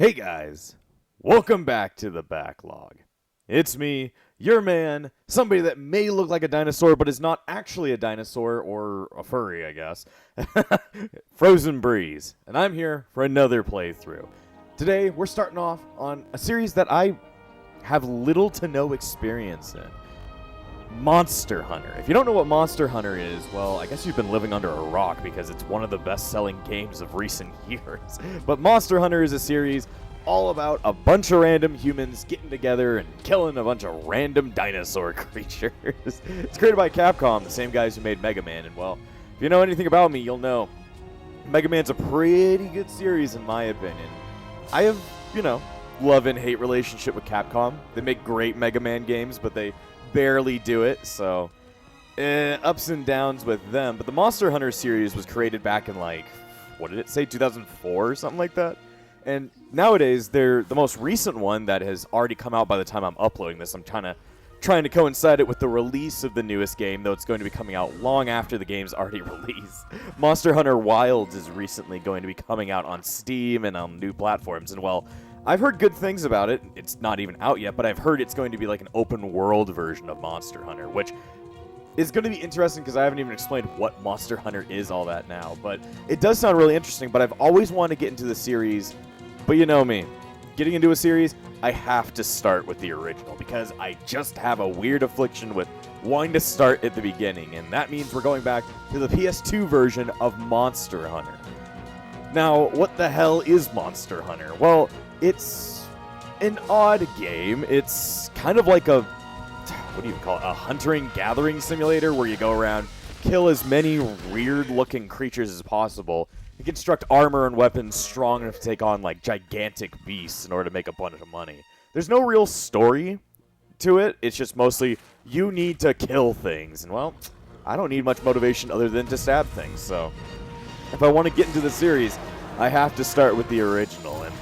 Hey guys, welcome back to the backlog. It's me, your man, somebody that may look like a dinosaur but is not actually a dinosaur or a furry, I guess. Frozen Breeze, and I'm here for another playthrough. Today, we're starting off on a series that I have little to no experience in. Monster Hunter. If you don't know what Monster Hunter is, well, I guess you've been living under a rock because it's one of the best-selling games of recent years. But Monster Hunter is a series all about a bunch of random humans getting together and killing a bunch of random dinosaur creatures. It's created by Capcom, the same guys who made Mega Man, and well, if you know anything about me, you'll know Mega Man's a pretty good series in my opinion. I have, love and hate relationship with Capcom. They make great Mega Man games, but they barely do it, so ups and downs with them. But the Monster Hunter series was created back in, what did it say, 2004 or something like that? And nowadays, they're the most recent one that has already come out by the time I'm uploading this. I'm trying to coincide it with the release of the newest game, though it's going to be coming out long after the game's already released. Monster Hunter Wilds is recently going to be coming out on Steam and on new platforms, and well, I've heard good things about it. It's not even out yet, but I've heard it's going to be like an open world version of Monster Hunter, which is going to be interesting because I haven't even explained what Monster Hunter is all that now. But it does sound really interesting, but I've always wanted to get into the series. But you know me, getting into a series, I have to start with the original because I just have a weird affliction with wanting to start at the beginning. And that means we're going back to the PS2 version of Monster Hunter. Now, what the hell is Monster Hunter? Well, it's an odd game. It's kind of like a, what do you call it, a hunter-gathering simulator where you go around, kill as many weird-looking creatures as possible, and construct armor and weapons strong enough to take on, gigantic beasts in order to make a bunch of money. There's no real story to it. It's just mostly, you need to kill things. And, well, I don't need much motivation other than to stab things, so if I want to get into the series, I have to start with the original, and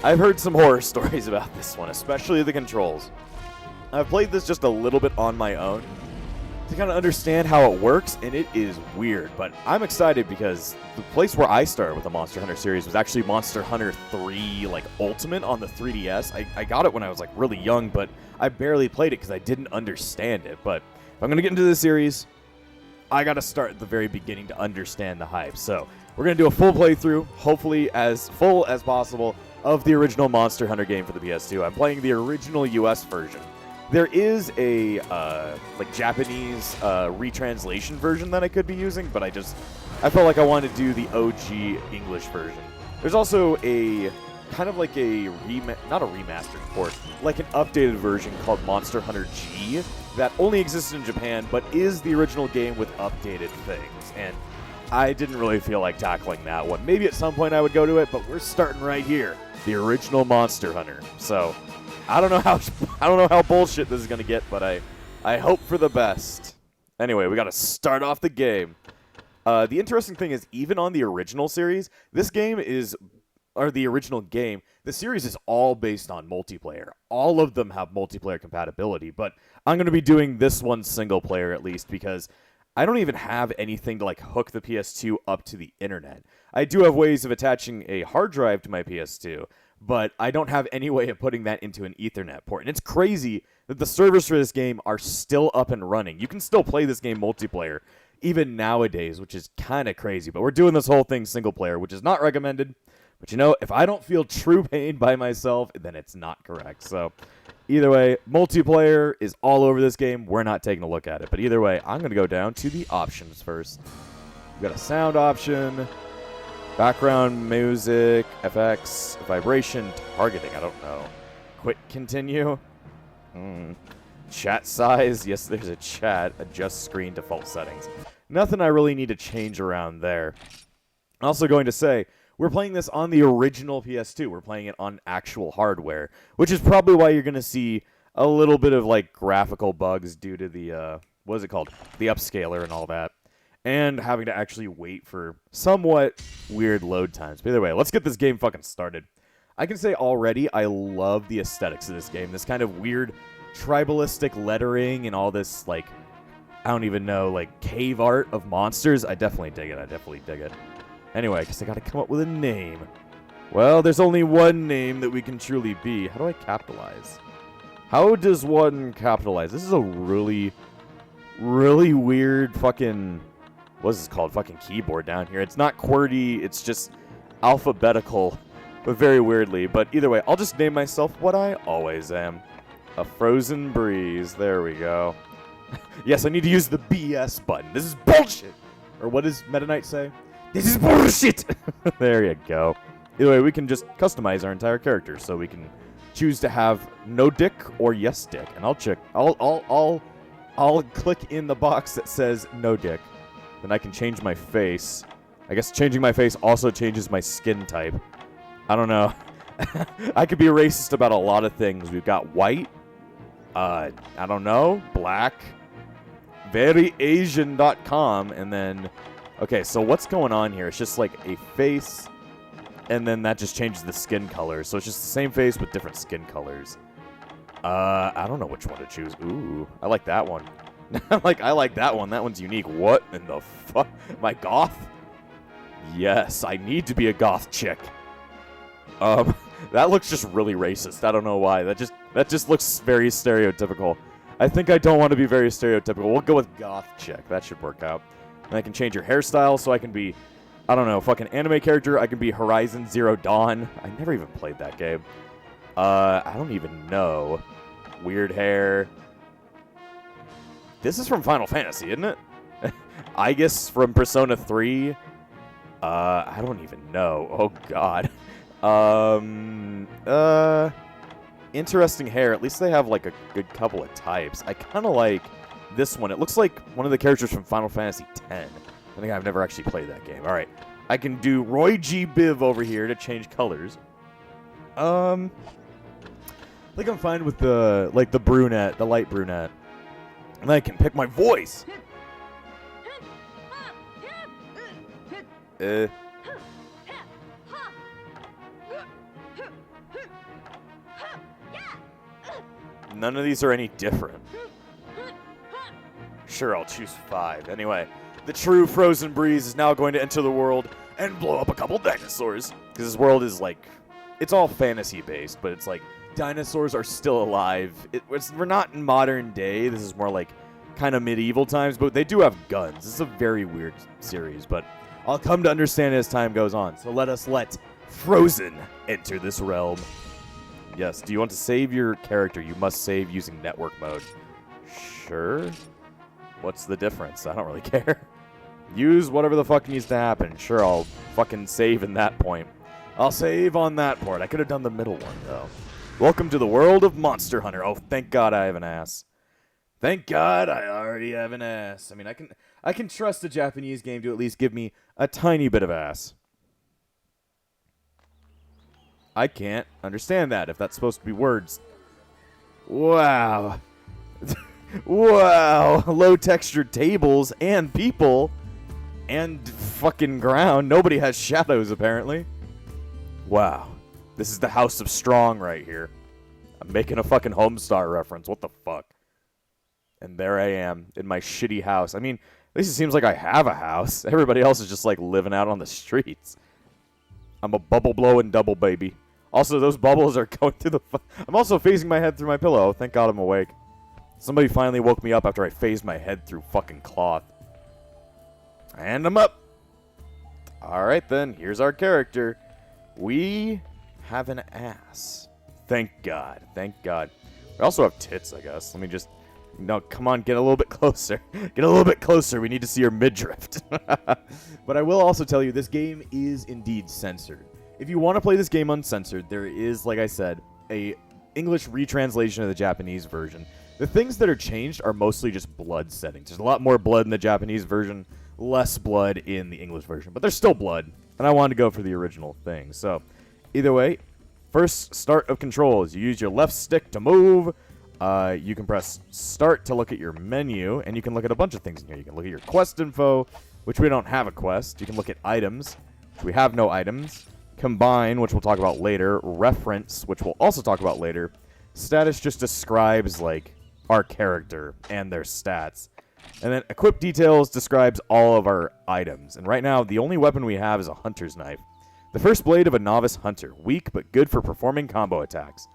I've heard some horror stories about this one, especially the controls. I've played this just a little bit on my own to kind of understand how it works, and it is weird, but I'm excited because the place where I started with the Monster Hunter series was actually Monster Hunter 3, Ultimate on the 3DS. I got it when I was, really young, but I barely played it because I didn't understand it. But if I'm going to get into this series, I got to start at the very beginning to understand the hype. So we're going to do a full playthrough, hopefully as full as possible, of the original Monster Hunter game for the PS2. I'm playing the original US version. There is a Japanese retranslation version that I could be using, but I felt like I wanted to do the OG English version. There's also a kind of like a not a remastered port, like an updated version called Monster Hunter G that only exists in Japan, but is the original game with updated things. And I didn't really feel like tackling that one. Maybe at some point I would go to it, but we're starting right here, the original Monster Hunter. So I don't know how bullshit this is gonna get, but I hope for the best. Anyway, we gotta start off the game. The interesting thing is, even on the original series, the series is all based on multiplayer. All of them have multiplayer compatibility, but I'm gonna be doing this one single player at least because I don't even have anything to hook the PS2 up to the internet. I do have ways of attaching a hard drive to my PS2, but I don't have any way of putting that into an Ethernet port. And it's crazy that the servers for this game are still up and running. You can still play this game multiplayer, even nowadays, which is kind of crazy. But we're doing this whole thing single player, which is not recommended. But if I don't feel true pain by myself, then it's not correct. So either way, multiplayer is all over this game. We're not taking a look at it. But either way, I'm going to go down to the options first. We've got a sound option, background music, FX, vibration, targeting, I don't know. Quick continue. Chat size, yes, there's a chat. Adjust screen default settings. Nothing I really need to change around there. I'm also going to say, we're playing this on the original PS2. We're playing it on actual hardware, which is probably why you're going to see a little bit of graphical bugs due to the, what is it called? The upscaler and all that. And having to actually wait for somewhat weird load times. But either way, let's get this game fucking started. I can say already I love the aesthetics of this game. This kind of weird tribalistic lettering and all this, I don't even know, cave art of monsters. I definitely dig it. Anyway, I guess I gotta come up with a name. Well, there's only one name that we can truly be. How do I capitalize? How does one capitalize? This is a really, really weird fucking... What is this called? Fucking keyboard down here. It's not QWERTY. It's just alphabetical, but very weirdly. But either way, I'll just name myself what I always am. A frozen breeze. There we go. Yes, I need to use the BS button. This is bullshit. Or what does Meta Knight say? This is bullshit. There you go. Either way, we can just customize our entire character, so we can choose to have no dick or yes dick, and I'll check. I'll click in the box that says no dick. Then I can change my face. I guess changing my face also changes my skin type. I don't know. I could be racist about a lot of things. We've got white. I don't know. Black. VeryAsian.com. And then... Okay, so what's going on here? It's just like a face... And then that just changes the skin color. So it's just the same face with different skin colors. I don't know which one to choose. Ooh, I like that one. I like that one. That one's unique. What in the fuck? Am I goth? Yes, I need to be a goth chick. That looks just really racist. I don't know why. That just looks very stereotypical. I think I don't want to be very stereotypical. We'll go with goth chick. That should work out. And I can change your hairstyle so I can be... I don't know, fucking anime character. I can be Horizon Zero Dawn. I never even played that game. I don't even know. Weird hair. This is from Final Fantasy, isn't it? I guess from Persona 3. I don't even know. Oh, God. Interesting hair. At least they have, like, a good couple of types. I kind of like this one. It looks like one of the characters from Final Fantasy X. I think I've never actually played that game. All right. I can do Roy G. Biv over here to change colors. I think I'm fine with the brunette, the light brunette. And I can pick my voice. None of these are any different. Sure, I'll choose 5. Anyway. The true Frozen Breeze is now going to enter the world and blow up a couple dinosaurs. Because this world is like, it's all fantasy-based, but it's like, dinosaurs are still alive. We're not in modern day. This is more like kind of medieval times, but they do have guns. This is a very weird series, but I'll come to understand it as time goes on. So let Frozen enter this realm. Yes, do you want to save your character? You must save using network mode. Sure. What's the difference? I don't really care. Use whatever the fuck needs to happen. Sure, I'll fucking save in that point. I'll save on that part. I could have done the middle one, though. Welcome to the world of Monster Hunter. Oh, thank God I have an ass. Thank God I already have an ass. I mean, I can trust a Japanese game to at least give me a tiny bit of ass. I can't understand that, if that's supposed to be words. Wow. Wow. Low-textured tables and people and fucking ground. Nobody has shadows, apparently. Wow. This is the House of Strong right here. I'm making a fucking Homestar reference. What the fuck? And there I am in my shitty house. I mean, at least it seems like I have a house. Everybody else is just like living out on the streets. I'm a bubble blowing double baby. Also, those bubbles are going through the... I'm also phasing my head through my pillow. Thank God I'm awake. Somebody finally woke me up after I phased my head through fucking cloth. And I'm up. Alright then, here's our character. We have an ass. Thank God. Thank God. We also have tits, I guess. Let me just... No, come on, get a little bit closer. Get a little bit closer. We need to see your midriff. But I will also tell you, this game is indeed censored. If you want to play this game uncensored, there is, like I said, a English retranslation of the Japanese version. The things that are changed are mostly just blood settings. There's a lot more blood in the Japanese version, less blood in the English version. But there's still blood, and I wanted to go for the original thing. So, either way, first start of controls. You use your left stick to move. You can press start to look at your menu, and you can look at a bunch of things in here. You can look at your quest info, which we don't have a quest. You can look at items, which we have no items. Combine, which we'll talk about later. Reference, which we'll also talk about later. Status just describes, like, our character and their stats. And then equip details describes all of our items. And right now, the only weapon we have is a hunter's knife. The first blade of a novice hunter. Weak, but good for performing combo attacks.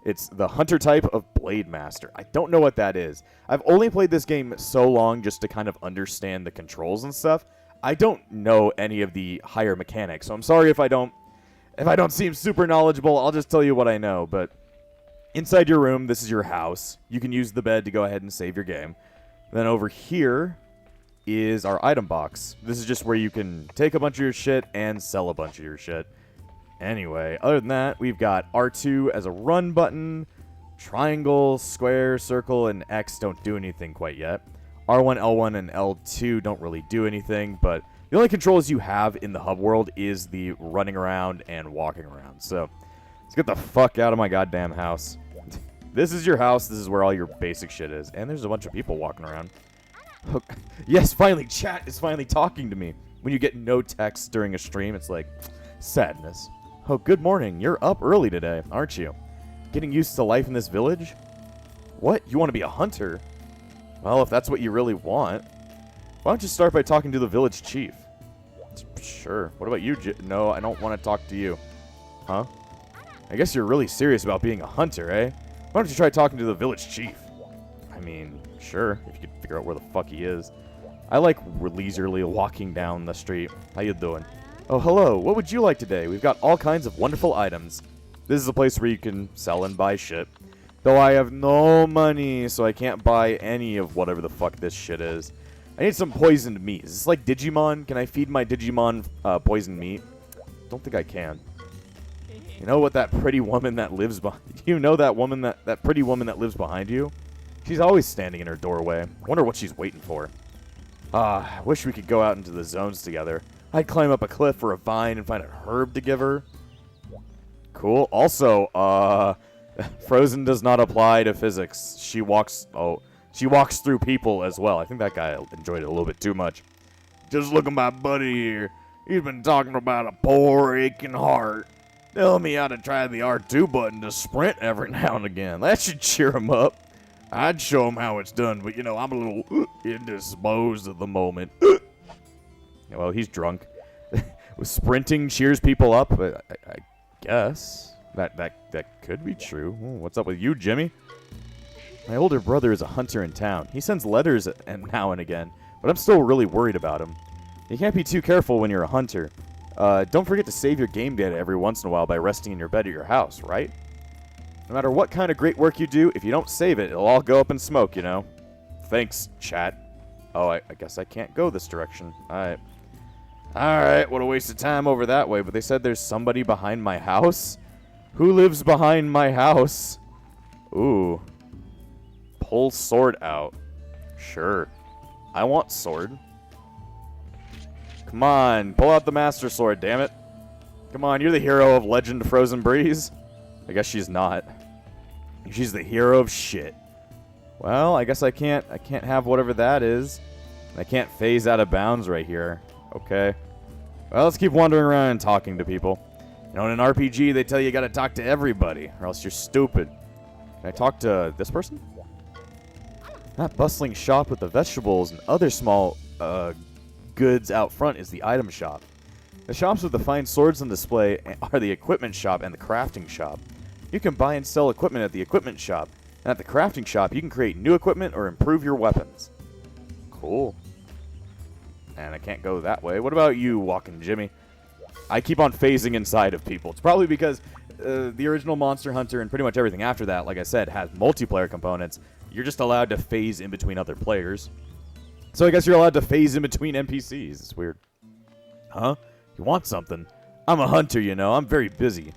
It's the hunter type of Blade Master. I don't know what that is. I've only played this game so long just to kind of understand the controls and stuff. I don't know any of the higher mechanics, so I'm sorry if I don't seem super knowledgeable. I'll just tell you what I know. But inside your room, this is your house. You can use the bed to go ahead and save your game. Then over here is our item box. This is just where you can take a bunch of your shit and sell a bunch of your shit. Anyway, other than that, we've got R2 as a run button. Triangle, square, circle, and X don't do anything quite yet. R1, L1, and L2 don't really do anything, but the only controls you have in the hub world is the running around and walking around. So, let's get the fuck out of my goddamn house. This is your house. This is where all your basic shit is. And there's a bunch of people walking around. Yes, finally, chat is finally talking to me. When you get no text during a stream, it's like, sadness. Oh, good morning. You're up early today, aren't you? Getting used to life in this village? What? You want to be a hunter? Well, if that's what you really want, why don't you start by talking to the village chief? Sure. What about you, No, I don't want to talk to you. Huh? I guess you're really serious about being a hunter, eh? Why don't you try talking to the village chief? I mean, sure, if you could figure out where the fuck he is. I like leisurely walking down the street. How you doing? Oh, hello. What would you like today? We've got all kinds of wonderful items. This is a place where you can sell and buy shit. Though I have no money, so I can't buy any of whatever the fuck this shit is. I need some poisoned meat. Is this like Digimon? Can I feed my Digimon poisoned meat? Don't think I can. You know what that pretty woman that lives behind... You know that woman that pretty woman that lives behind you? She's always standing in her doorway. Wonder what she's waiting for. I wish we could go out into the zones together. I'd climb up a cliff for a vine and find a herb to give her. Cool. Also, Frozen does not apply to physics. She walks through people as well. I think that guy enjoyed it a little bit too much. Just look at my buddy here. He's been talking about a poor aching heart. Telling me how to try the R2 button to sprint every now and again. That should cheer him up. I'd show him how it's done, but you know, I'm a little indisposed at the moment. Well, he's drunk. With sprinting cheers people up, I guess. That could be true. Ooh, what's up with you, Jimmy? My older brother is a hunter in town. He sends letters now and again, but I'm still really worried about him. You can't be too careful when you're a hunter. Don't forget to save your game data every once in a while by resting in your bed at your house, right? No matter what kind of great work you do, if you don't save it, it'll all go up in smoke, you know? Thanks, chat. Oh, I guess I can't go this direction. Alright, what a waste of time over that way, but they said there's somebody behind my house? Who lives behind my house? Ooh. Pull sword out. Sure. I want sword. Come on, pull out the master sword, damn it. Come on, you're the hero of Legend of Frozen Breeze. I guess she's not. She's the hero of shit. Well, I guess I can't have whatever that is. I can't phase out of bounds right here. Okay. Well, let's keep wandering around and talking to people. You know, in an RPG, they tell you gotta talk to everybody, or else you're stupid. Can I talk to this person? That bustling shop with the vegetables and other small, goods out front is the item shop. The shops with the fine swords on display are the equipment shop and the crafting shop. You can buy and sell equipment at the equipment shop, and at the crafting shop, you can create new equipment or improve your weapons. Cool. And I can't go that way. What about you, Walking Jimmy? I keep on phasing inside of people. It's probably because the original Monster Hunter and pretty much everything after that, like I said, has multiplayer components. You're just allowed to phase in between other players. So I guess you're allowed to phase in between NPCs. It's weird. Huh? You want something? I'm a hunter, you know. I'm very busy.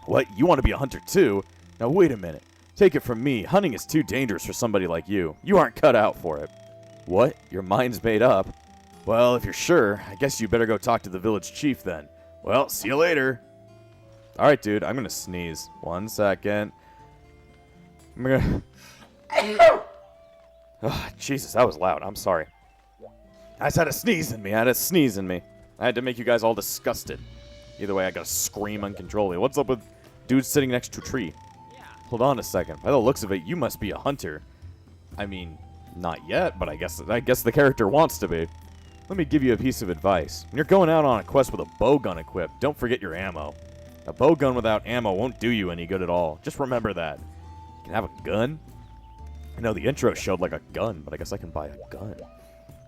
What? You want to be a hunter too? Now wait a minute. Take it from me. Hunting is too dangerous for somebody like you. You aren't cut out for it. What? Your mind's made up? Well, if you're sure, I guess you better go talk to the village chief then. Well, see you later. Alright, dude. I'm gonna sneeze. 1 second. I'm gonna... Oh, Jesus, that was loud. I'm sorry. I just had a sneeze in me. I had to make you guys all disgusted. Either way, I gotta scream uncontrollably. What's up with dudes sitting next to a tree? Yeah. Hold on a second. By the looks of it, you must be a hunter. I mean, not yet, but I guess the character wants to be. Let me give you a piece of advice. When you're going out on a quest with a bow gun equipped, don't forget your ammo. A bow gun without ammo won't do you any good at all. Just remember that. You can have a gun? I know the intro showed like a gun, but I guess I can buy a gun.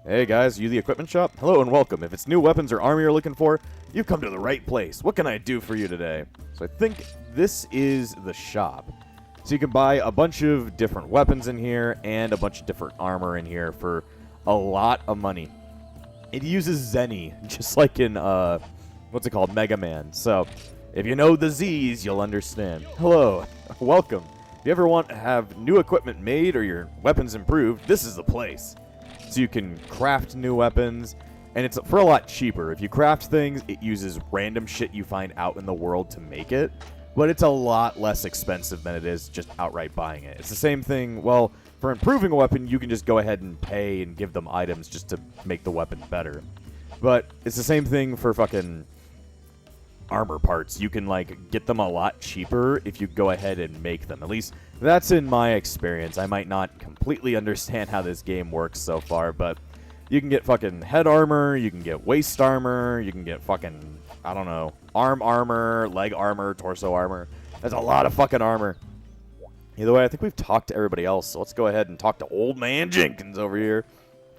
Hey guys, you the equipment shop? Hello and welcome. If it's new weapons or armor you're looking for, you've come to the right place. What can I do for you today? So I think this is the shop. So you can buy a bunch of different weapons in here and a bunch of different armor in here for a lot of money. It uses Zenny, just like in, what's it called, Mega Man. So if you know the Z's, you'll understand. Hello, welcome. If you ever want to have new equipment made or your weapons improved, this is the place. So you can craft new weapons, and it's for a lot cheaper. If you craft things, it uses random shit you find out in the world to make it, but it's a lot less expensive than it is just outright buying it. It's the same thing, well, for improving a weapon, you can just go ahead and pay and give them items just to make the weapon better. But it's the same thing for fucking armor parts. You can, like, get them a lot cheaper if you go ahead and make them. At least that's in my experience. I might not completely understand how this game works so far, but you can get fucking head armor, you can get waist armor, you can get fucking, I don't know, arm armor, leg armor, torso armor. There's a lot of fucking armor. Either way, I think we've talked to everybody else, so let's go ahead and talk to Old Man Jenkins over here.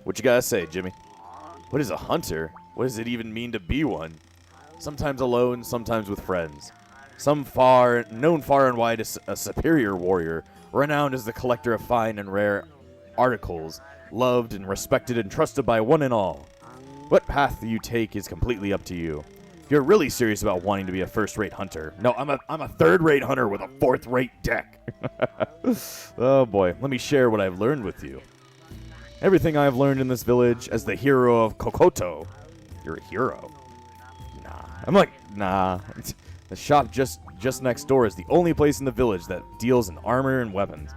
What you guys say, Jimmy? What is a hunter? What does it even mean to be one? Sometimes alone, sometimes with friends. Known far and wide as a superior warrior, renowned as the collector of fine and rare articles, loved and respected and trusted by one and all. What path you take is completely up to you. If you're really serious about wanting to be a first-rate hunter, no, I'm a third-rate hunter with a fourth-rate deck. Oh boy, let me share what I've learned with you. Everything I've learned in this village as the hero of Kokoto. You're a hero. I'm like, nah. The shop just next door is the only place in the village that deals in armor and weapons.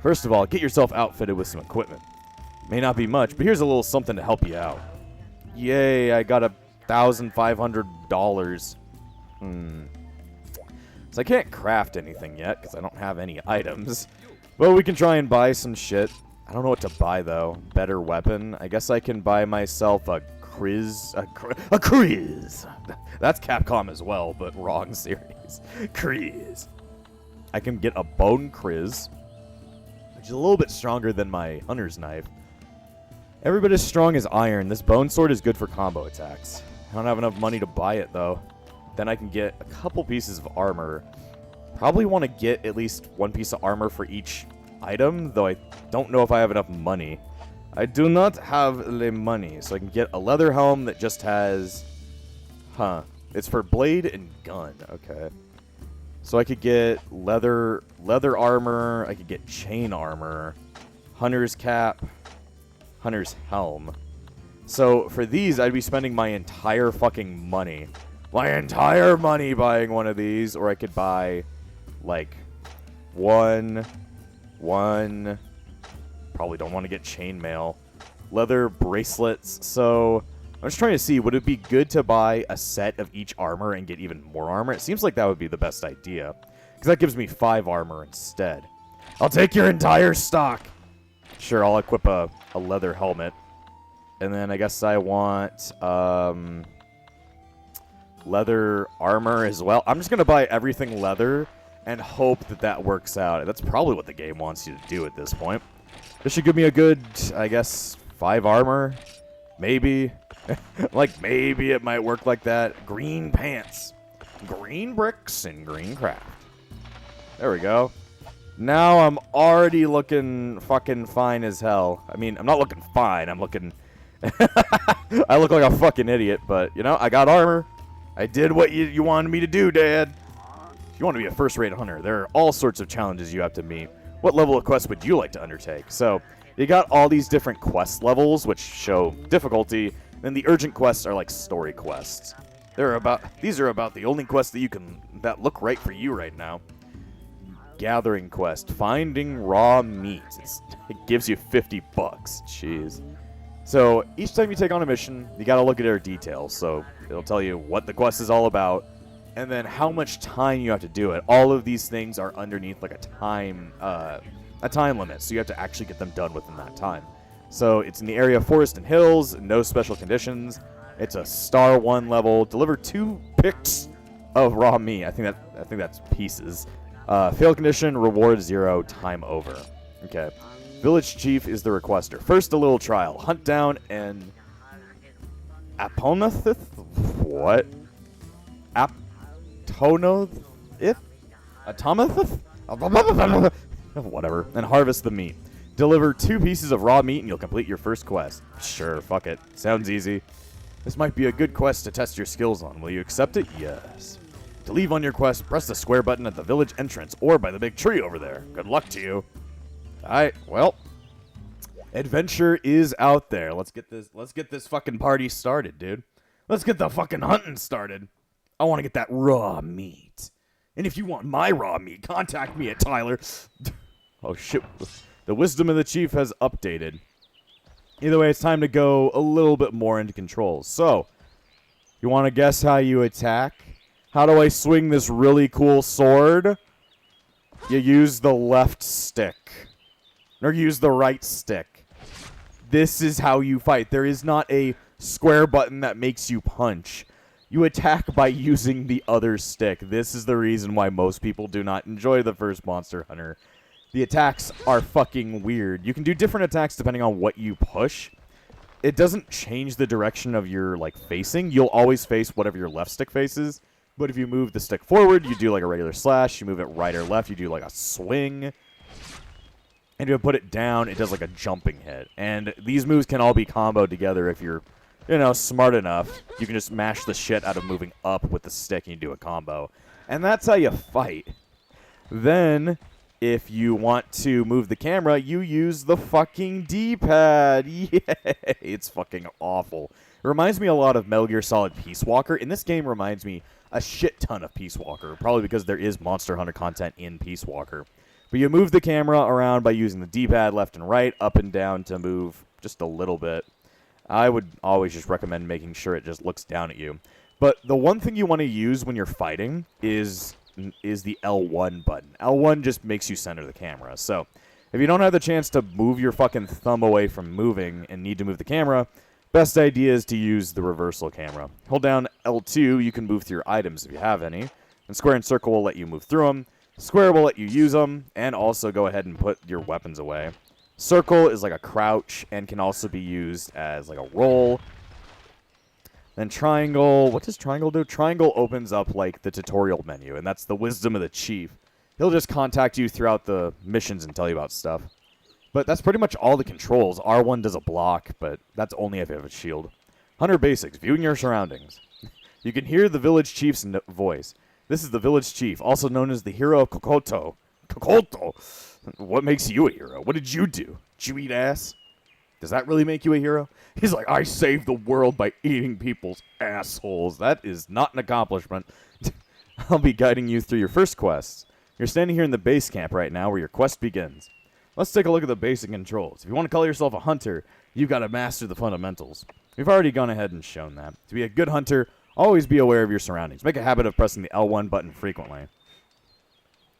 First of all, get yourself outfitted with some equipment. May not be much, but here's a little something to help you out. Yay, I got $1,500. So I can't craft anything yet, because I don't have any items. Well, we can try and buy some shit. I don't know what to buy, though. Better weapon. I guess I can buy myself a Kriz. That's Capcom as well, but wrong series. Kriz. I can get a bone Kriz, which is a little bit stronger than my hunter's knife. Every bit as strong as iron. This bone sword is good for combo attacks. I don't have enough money to buy it, though. Then I can get a couple pieces of armor. Probably want to get at least one piece of armor for each item, though I don't know if I have enough money. I do not have the money, so I can get a leather helm that just has... It's for blade and gun. Okay. So I could get leather armor. I could get chain armor. Hunter's cap. Hunter's helm. So for these, I'd be spending my entire fucking money. My entire money buying one of these. Or I could buy, like, one... Probably don't want to get chainmail. Leather bracelets. So I'm just trying to see, would it be good to buy a set of each armor and get even more armor? It seems like that would be the best idea, because that gives me 5 armor instead. I'll take your entire stock. Sure, I'll equip a leather helmet. And then I guess I want leather armor as well. I'm just going to buy everything leather and hope that that works out. That's probably what the game wants you to do at this point. This should give me a good, I guess, 5 armor. Maybe. Like, maybe it might work like that. Green pants. Green bricks and green craft. There we go. Now I'm already looking fucking fine as hell. I mean, I'm not looking fine. I'm looking... I look like a fucking idiot, but, you know, I got armor. I did what you wanted me to do, Dad. If you want to be a first-rate hunter, there are all sorts of challenges you have to meet. What level of quest would you like to undertake? So, you got all these different quest levels, which show difficulty, and the urgent quests are like story quests. These are about the only quests that look right for you right now. Gathering quest, finding raw meat. It gives you $50. Jeez. So, each time you take on a mission, you gotta look at their details. So, it'll tell you what the quest is all about, and then how much time you have to do it. All of these things are underneath like a time limit, so you have to actually get them done within that time. So it's in the area of forest and hills, no special conditions. It's a star 1 level. Deliver 2 picks of raw meat. I think that's pieces. Fail condition, reward 0, time over. Okay. Village chief is the requester. First, a little trial. Hunt down an Aponathith? What? Aptonothith? Atomathith? Whatever. And harvest the meat. Deliver 2 pieces of raw meat and you'll complete your first quest. Sure, fuck it. Sounds easy. This might be a good quest to test your skills on. Will you accept it? Yes. To leave on your quest, press the square button at the village entrance or by the big tree over there. Good luck to you. Alright, well. Adventure is out there. Let's get this fucking party started, dude. Let's get the fucking hunting started. I want to get that raw meat. And if you want my raw meat, contact me at Tyler. Oh shit. The wisdom of the chief has updated. Either way, it's time to go a little bit more into controls. So, you want to guess how you attack? How do I swing this really cool sword? You use the left stick. Or use the right stick. This is how you fight. There is not a square button that makes you punch. You attack by using the other stick. This is the reason why most people do not enjoy the first Monster Hunter. The attacks are fucking weird. You can do different attacks depending on what you push. It doesn't change the direction of your, facing. You'll always face whatever your left stick faces. But if you move the stick forward, you do, a regular slash. You move it right or left, you do, a swing. And if you put it down, it does, a jumping hit. And these moves can all be comboed together if you're, smart enough. You can just mash the shit out of moving up with the stick and you do a combo. And that's how you fight. Then, if you want to move the camera, you use the fucking D-pad. Yay! It's fucking awful. It reminds me a lot of Metal Gear Solid Peace Walker. And this game reminds me a shit ton of Peace Walker. Probably because there is Monster Hunter content in Peace Walker. But you move the camera around by using the D-pad left and right, up and down to move just a little bit. I would always just recommend making sure it just looks down at you. But the one thing you want to use when you're fighting is the L1 button. L1 just makes you center the camera. So if you don't have the chance to move your fucking thumb away from moving and need to move the camera, best idea is to use the reversal camera. Hold down L2, you can move through your items if you have any. And square and circle will let you move through them. Square will let you use them, and also go ahead and put your weapons away. Circle is like a crouch, and can also be used as like a roll. Then triangle, what does triangle do? Triangle opens up like the tutorial menu, and that's the wisdom of the chief. He'll just contact you throughout the missions and tell you about stuff. But that's pretty much all the controls. R1 does a block, but that's only if you have a shield. Hunter basics, viewing your surroundings. You can hear the village chief's voice. This is the village chief, also known as the hero of Kokoto. Kokoto? What makes you a hero? What did you do? Did you eat ass? Does that really make you a hero? He's like, I saved the world by eating people's assholes. That is not an accomplishment. I'll be guiding you through your first quests. You're standing here in the base camp right now where your quest begins. Let's take a look at the basic controls. If you want to call yourself a hunter, you've got to master the fundamentals. We've already gone ahead and shown that. To be a good hunter, always be aware of your surroundings. Make a habit of pressing the L1 button frequently.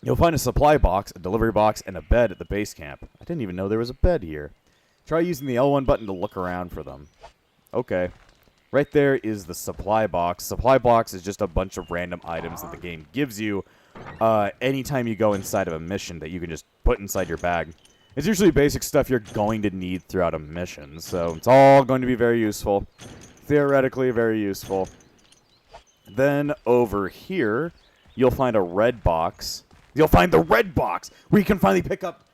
You'll find a supply box, a delivery box, and a bed at the base camp. I didn't even know there was a bed here. Try using the L1 button to look around for them. Okay. Right there is the supply box. Supply box is just a bunch of random items that the game gives you anytime you go inside of a mission that you can just put inside your bag. It's usually basic stuff you're going to need throughout a mission, so it's all going to be very useful. Theoretically, very useful. Then over here, you'll find a red box. You'll find the red box where you can finally pick up,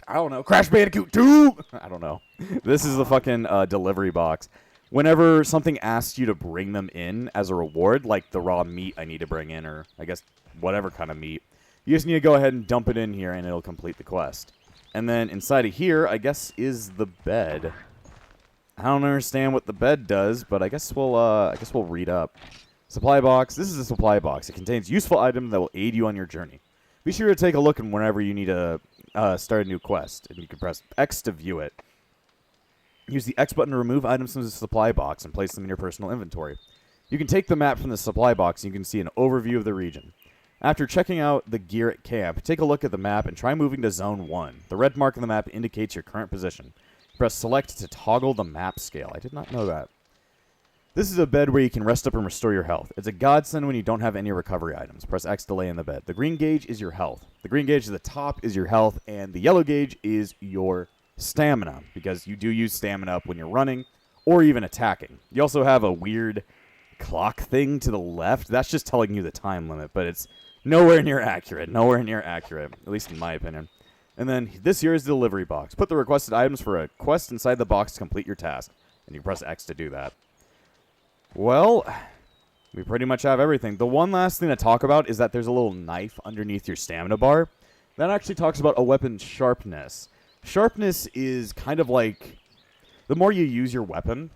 I don't know, Crash Bandicoot 2! I don't know. This is the fucking delivery box. Whenever something asks you to bring them in as a reward, like the raw meat I need to bring in, or I guess whatever kind of meat, you just need to go ahead and dump it in here and it'll complete the quest. And then inside of here, I guess, is the bed. I don't understand what the bed does, but I guess we'll read up. Supply box. This is a supply box. It contains useful items that will aid you on your journey. Be sure to take a look whenever you need to start a new quest, and you can press X to view it. Use the X button to remove items from the supply box and place them in your personal inventory. You can take the map from the supply box and you can see an overview of the region. After checking out the gear at camp, take a look at the map and try moving to Zone 1. The red mark on the map indicates your current position. Press select to toggle the map scale. I did not know that. This is a bed where you can rest up and restore your health. It's a godsend when you don't have any recovery items. Press X to lay in the bed. The green gauge is your health. The green gauge at the top is your health, and the yellow gauge is your stamina, because you do use stamina up when you're running or even attacking. You also have a weird clock thing to the left. That's just telling you the time limit, but it's nowhere near accurate. Nowhere near accurate, at least in my opinion. And then this here is the delivery box. Put the requested items for a quest inside the box to complete your task, and you press X to do that. Well, we pretty much have everything. The one last thing to talk about is that there's a little knife underneath your stamina bar. That actually talks about a weapon's sharpness. Sharpness is kind of like the more you use your weapon,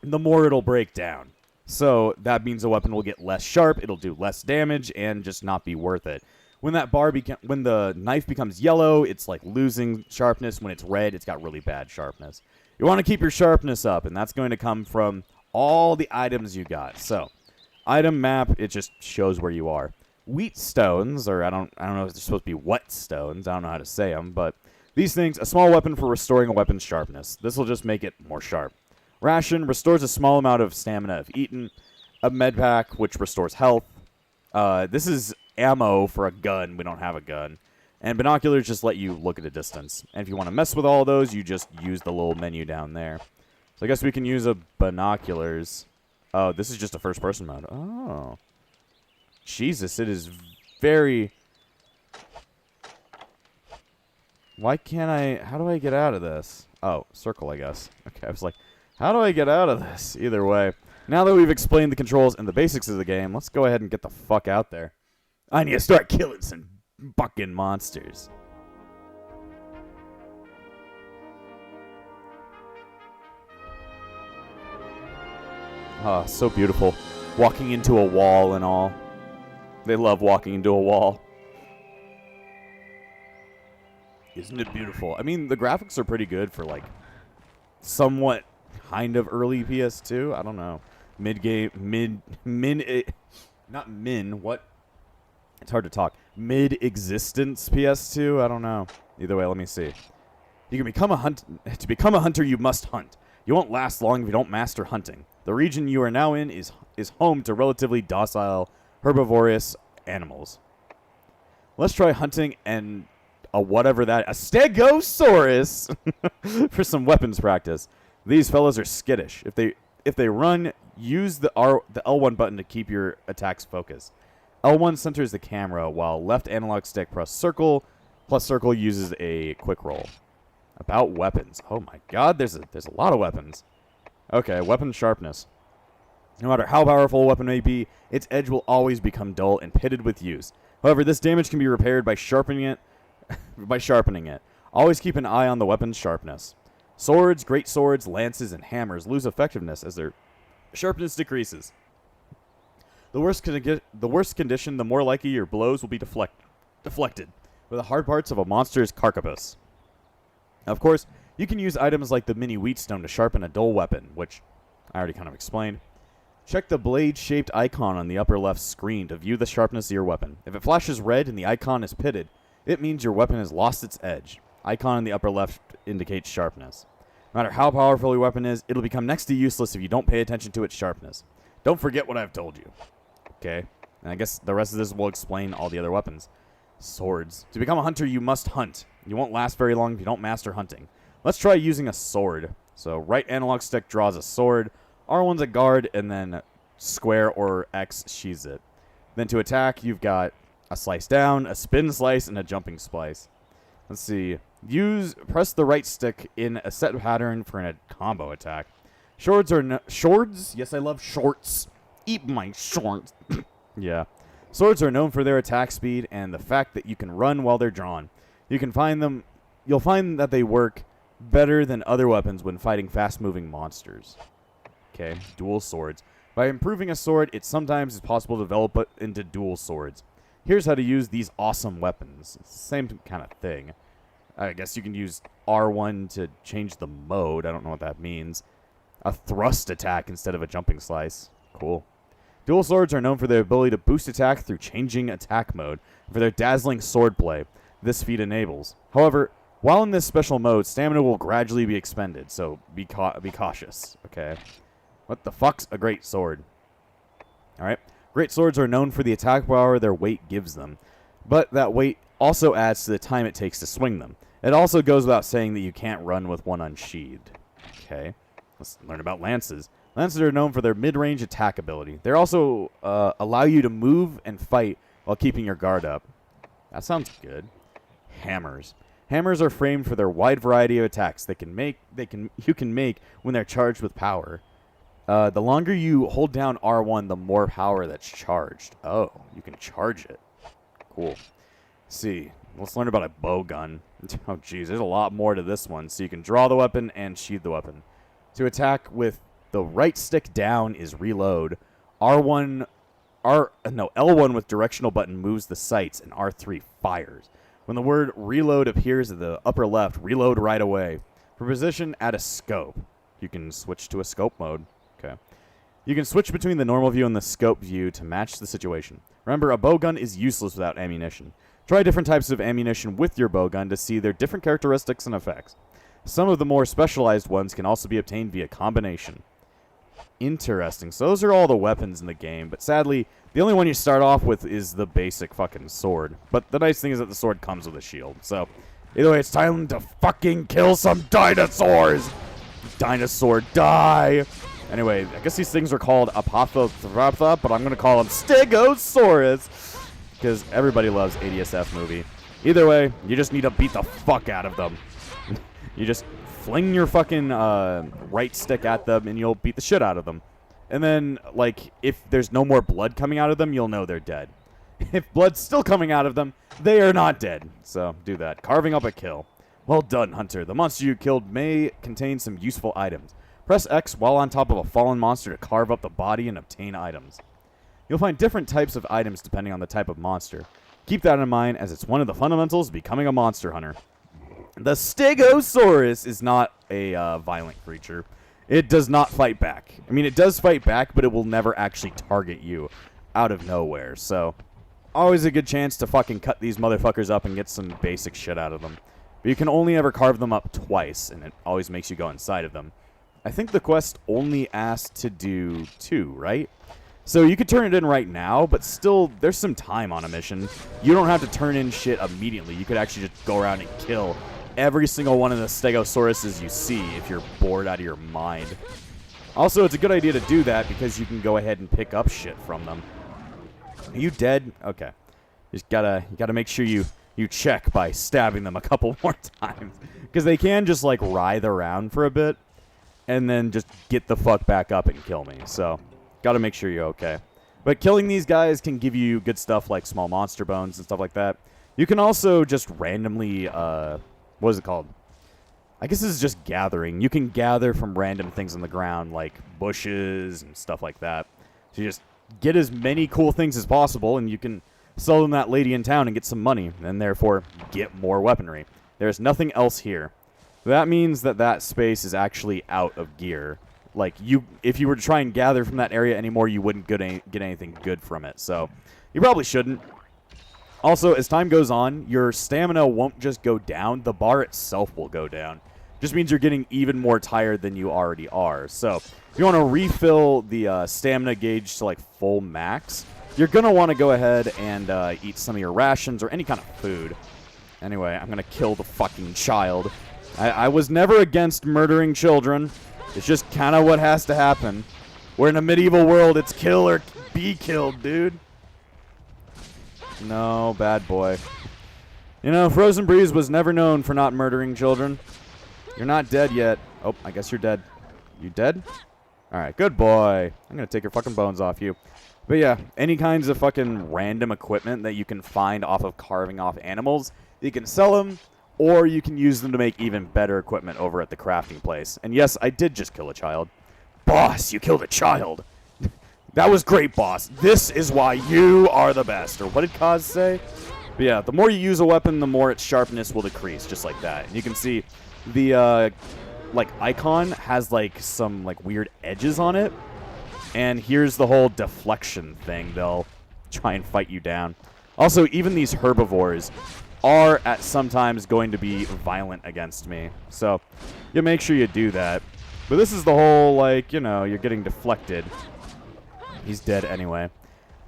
the more it'll break down. So that means the weapon will get less sharp, it'll do less damage, and just not be worth it. When when the knife becomes yellow, it's like losing sharpness. When it's red, it's got really bad sharpness. You want to keep your sharpness up, and that's going to come from all the items you got. So, item map, it just shows where you are. Wheat stones, or I don't know if they're supposed to be wet stones. I don't know how to say them, but these things, a small weapon for restoring a weapon's sharpness. This will just make it more sharp. Ration restores a small amount of stamina if eaten. A med pack, which restores health. This is ammo for a gun. We don't have a gun. And binoculars just let you look at a distance. And if you want to mess with all those, you just use the little menu down there. So I guess we can use a binoculars. Oh, this is just a first-person mode. Oh. Jesus, it is very... Why can't I... How do I get out of this? Oh, circle, I guess. Okay, I was like, how do I get out of this? Either way. Now that we've explained the controls and the basics of the game, let's go ahead and get the fuck out there. I need to start killing some fucking monsters. Oh, so beautiful. Walking into a wall and all. They love walking into a wall. Isn't it beautiful? I mean, the graphics are pretty good for, like, somewhat kind of early PS2. I don't know. Not min, what? It's hard to talk. Mid-existence PS2? I don't know. Either way, let me see. You can become a To become a hunter, you must hunt. You won't last long if you don't master hunting. The region you are now in is home to relatively docile, herbivorous animals. Let's try hunting and a stegosaurus for some weapons practice. These fellows are skittish. If they run, use the L1 button to keep your attacks focused. L1 centers the camera, while left analog stick press circle, plus circle uses a quick roll. About weapons. Oh my god, there's a lot of weapons. Okay, weapon sharpness. No matter how powerful a weapon may be, its edge will always become dull and pitted with use. However, this damage can be repaired by sharpening it. Always keep an eye on the weapon's sharpness. Swords, great swords, lances, and hammers lose effectiveness as their sharpness decreases. The worse condition, the more likely your blows will be deflected, with the hard parts of a monster's carcapus. Of course, you can use items like the mini wheatstone to sharpen a dull weapon, which I already kind of explained. Check the blade-shaped icon on the upper left screen to view the sharpness of your weapon. If it flashes red and the icon is pitted, it means your weapon has lost its edge. Icon in the upper left indicates sharpness. No matter how powerful your weapon is, it'll become next to useless if you don't pay attention to its sharpness. Don't forget what I've told you. Okay? And I guess the rest of this will explain all the other weapons. Swords. To become a hunter, you must hunt. You won't last very long if you don't master hunting. Let's try using a sword. So right analog stick draws a sword, R1's a guard, and then square or X sheathes it. Then to attack, you've got a slice down, a spin slice, and a jumping slice. Let's see. Press the right stick in a set pattern for a combo attack. Swords? Yes, I love shorts. Eat my shorts. Yeah. Swords are known for their attack speed and the fact that you can run while they're drawn. You'll find that they work better than other weapons when fighting fast-moving monsters. Okay, dual swords. By improving a sword, it sometimes is possible to develop it into dual swords. Here's how to use these awesome weapons. It's the same kind of thing. I guess you can use R1 to change the mode. I don't know what that means. A thrust attack instead of a jumping slice. Cool. Dual swords are known for their ability to boost attack through changing attack mode, and for their dazzling swordplay this feat enables. However, While in this special mode, stamina will gradually be expended, so be cautious, okay? What the fuck's a great sword? Alright. Great swords are known for the attack power their weight gives them, but that weight also adds to the time it takes to swing them. It also goes without saying that you can't run with one unsheathed. Okay. Let's learn about lances. Lances are known for their mid-range attack ability. They also allow you to move and fight while keeping your guard up. That sounds good. Hammers. Hammers are framed for their wide variety of attacks you can make when they're charged with power. The longer you hold down R1, the more power that's charged. Oh, you can charge it. Cool. Let's see. Let's learn about a bow gun. Oh, geez, there's a lot more to this one. So you can draw the weapon and sheath the weapon. To attack with the right stick down is reload. L1 with directional button moves the sights, and R3 fires. When the word reload appears at the upper left, reload right away. For position, add a scope. You can switch to a scope mode. Okay. You can switch between the normal view and the scope view to match the situation. Remember, a bowgun is useless without ammunition. Try different types of ammunition with your bowgun to see their different characteristics and effects. Some of the more specialized ones can also be obtained via combination. Interesting. So those are all the weapons in the game, but sadly, the only one you start off with is the basic fucking sword. But the nice thing is that the sword comes with a shield. So, either way, it's time to fucking kill some dinosaurs! Dinosaur, die! Anyway, I guess these things are called Apothothraptha, but I'm going to call them Stegosaurus, because everybody loves ADSF movie. Either way, you just need to beat the fuck out of them. You just fling your fucking right stick at them, and you'll beat the shit out of them. And then, like, if there's no more blood coming out of them, you'll know they're dead. If blood's still coming out of them, they are not dead. So, do that. Carving up a kill. Well done, Hunter. The monster you killed may contain some useful items. Press X while on top of a fallen monster to carve up the body and obtain items. You'll find different types of items depending on the type of monster. Keep that in mind, as it's one of the fundamentals of becoming a monster hunter. The Stegosaurus is not a violent creature. It does not fight back. I mean, it does fight back, but it will never actually target you out of nowhere. So, always a good chance to fucking cut these motherfuckers up and get some basic shit out of them. But you can only ever carve them up twice, and it always makes you go inside of them. I think the quest only asked to do 2, right? So you could turn it in right now, but still, there's some time on a mission. You don't have to turn in shit immediately. You could actually just go around and kill every single one of the Stegosauruses you see if you're bored out of your mind. Also, it's a good idea to do that because you can go ahead and pick up shit from them. Are you dead? Okay. You gotta make sure you check by stabbing them a couple more times. Because they can just, like, writhe around for a bit and then just get the fuck back up and kill me. So, gotta make sure you're okay. But killing these guys can give you good stuff like small monster bones and stuff like that. You can also just randomly, what is it called? I guess this is just gathering. You can gather from random things on the ground, like bushes and stuff like that. So you just get as many cool things as possible, and you can sell them that lady in town and get some money, and therefore get more weaponry. There's nothing else here. That means that that space is actually out of gear. Like, if you were to try and gather from that area anymore, you wouldn't get anything good from it. So, you probably shouldn't. Also, as time goes on, your stamina won't just go down. The bar itself will go down. Just means you're getting even more tired than you already are. So, if you want to refill the stamina gauge to, like, full max, you're going to want to go ahead and eat some of your rations or any kind of food. Anyway, I'm going to kill the fucking child. I was never against murdering children. It's just kind of what has to happen. We're in a medieval world. It's kill or be killed, dude. No, bad boy. You know, Frozen Breeze was never known for not murdering children. You're not dead yet. Oh, I guess you're dead. You dead? Alright, good boy. I'm going to take your fucking bones off you. But yeah, any kinds of fucking random equipment that you can find off of carving off animals, you can sell them, or you can use them to make even better equipment over at the crafting place. And yes, I did just kill a child. Boss, you killed a child. That was great, boss. This is why you are the best. Or what did Kaz say? But yeah, the more you use a weapon, the more its sharpness will decrease, just like that. And you can see the, like, icon has, like, some, like, weird edges on it. And here's the whole deflection thing. They'll try and fight you down. Also, even these herbivores, are at sometimes going to be violent against me. So you make sure you do that. But this is the whole, like, you know, you're getting deflected. He's dead anyway.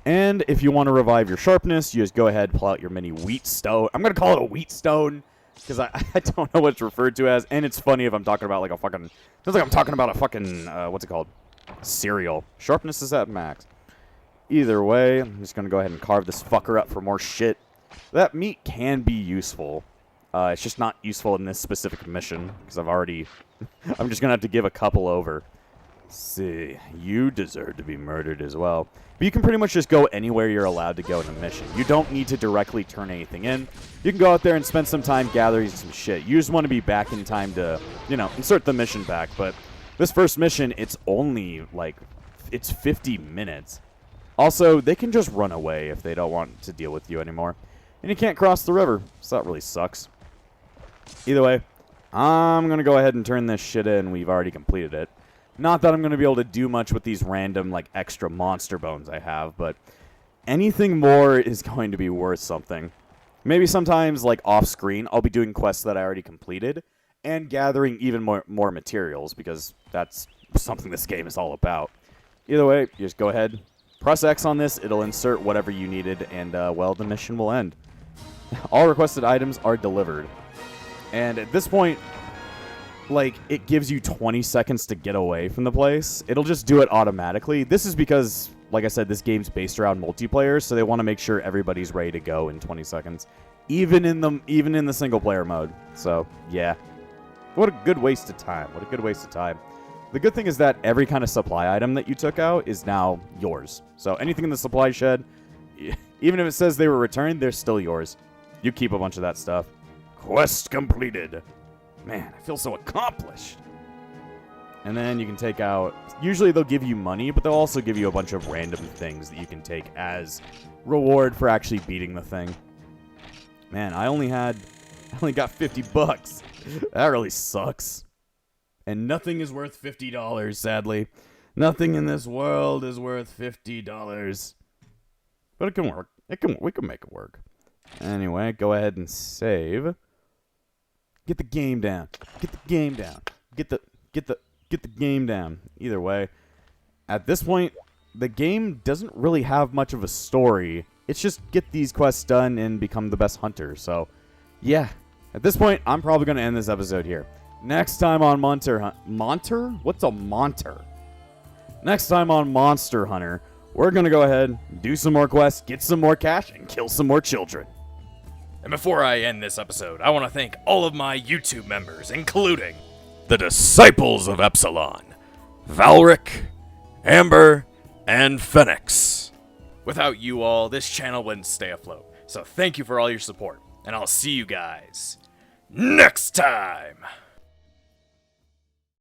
And if you want to revive your sharpness, you just go ahead, pull out your mini wheat stone. I'm going to call it a wheat stone because I don't know what it's referred to as. And it's funny if I'm talking about like a fucking... Sounds like I'm talking about a fucking, what's it called? Cereal. Sharpness is at max. Either way, I'm just going to go ahead and carve this fucker up for more shit. That meat can be useful. It's just not useful in this specific mission because I've already... I'm just going to have to give a couple over. See, you deserve to be murdered as well. But you can pretty much just go anywhere you're allowed to go in a mission. You don't need to directly turn anything in. You can go out there and spend some time gathering some shit. You just want to be back in time to, you know, insert the mission back. But this first mission, it's only, like, it's 50 minutes. Also, they can just run away if they don't want to deal with you anymore. And you can't cross the river, so that really sucks. Either way, I'm going to go ahead and turn this shit in. We've already completed it. Not that I'm going to be able to do much with these random, like, extra monster bones I have, but anything more is going to be worth something. Maybe sometimes, like, off-screen, I'll be doing quests that I already completed and gathering even more materials, because that's something this game is all about. Either way, you just go ahead, press X on this, it'll insert whatever you needed, and, well, the mission will end. All requested items are delivered. And at this point... like, it gives you 20 seconds to get away from the place. It'll just do it automatically. This is because, like I said, this game's based around multiplayer, so they want to make sure everybody's ready to go in 20 seconds. Even in the single-player mode. So, yeah. What a good waste of time. What a good waste of time. The good thing is that every kind of supply item that you took out is now yours. So, anything in the supply shed, even if it says they were returned, they're still yours. You keep a bunch of that stuff. Quest completed. Man, I feel so accomplished. And then you can take out... usually they'll give you money, but they'll also give you a bunch of random things that you can take as reward for actually beating the thing. Man, I only got 50 bucks. That really sucks. And nothing is worth $50, sadly. Nothing in this world is worth $50. But it can work. We can make it work. Anyway, go ahead and save. Get the game down. Get the game down. Get the game down. Either way, at this point, the game doesn't really have much of a story. It's just get these quests done and become the best hunter. So, yeah. At this point, I'm probably going to end this episode here. Next time on Monster? What's a Monster? Next time on Monster Hunter, we're going to go ahead, do some more quests, get some more cash, and kill some more children. And before I end this episode, I want to thank all of my YouTube members, including the Disciples of Epsilon, Valric, Amber, and Phoenix. Without you all, this channel wouldn't stay afloat. So thank you for all your support, and I'll see you guys next time!